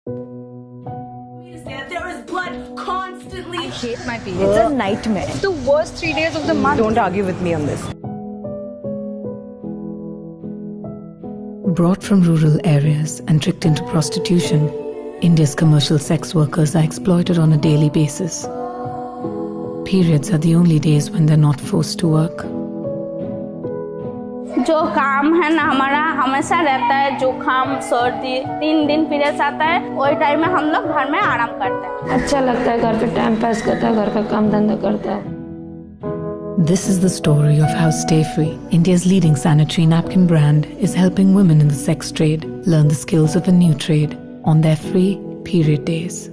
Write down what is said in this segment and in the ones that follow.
There is blood constantly. I hate my period. It's a nightmare. It's the worst 3 days of the month. Don't argue with me on this. Brought from rural areas and tricked into prostitution, India's commercial sex workers are exploited on a daily basis. Periods are the only days when they're not forced to work. जो काम है ना हमारा हमेशा रहता है, जुकाम सर्दी 3 दिन पीरियड्स आता है, वही टाइम में हम लोग घर में आराम करते हैं। अच्छा लगता है, घर पे टाइम पास करता है, घर का काम धंधा करता है। This is the story of how Stay Free, India's leading sanitary napkin brand, is helping women in the sex trade learn the skills of a new trade on their free period days.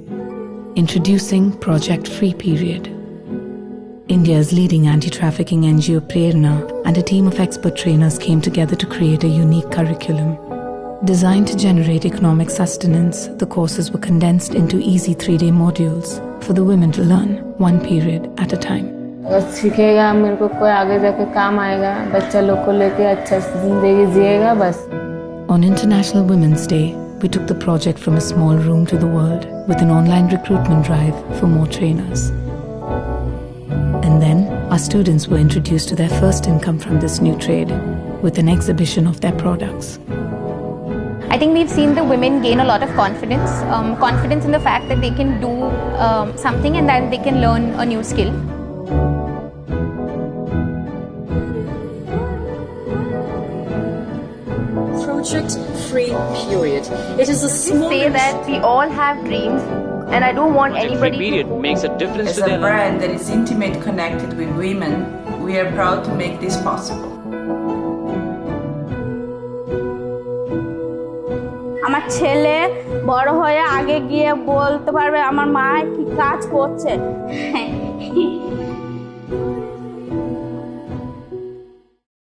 Introducing Project Free Period. India's leading anti-trafficking NGO Prerna and a team of expert trainers came together to create a unique curriculum. Designed to generate economic sustenance, the courses were condensed into easy 3-day modules for the women to learn one period at a time. अगर सीखेगा मेरे को कोई आगे जाके काम आएगा, बच्चा लोग को लेके अच्छा जिंदगी जिएगा बस। On International Women's Day, we took the project from a small room to the world with an online recruitment drive for more trainers. And then, our students were introduced to their first income from this new trade with an exhibition of their products. I think we've seen the women gain a lot of confidence, confidence in the fact that they can do something and that they can learn a new skill. Project Free Period. It is a small. Say that we all have dreams, and I don't want Project anybody. Free Period makes a difference As to a their life. brand that is intimate connected with women, we are proud to make this possible. আমার ছেলে বড় হয়ে আগে গিয়ে বলতে পারবে আমার মা কি কাজ করছে।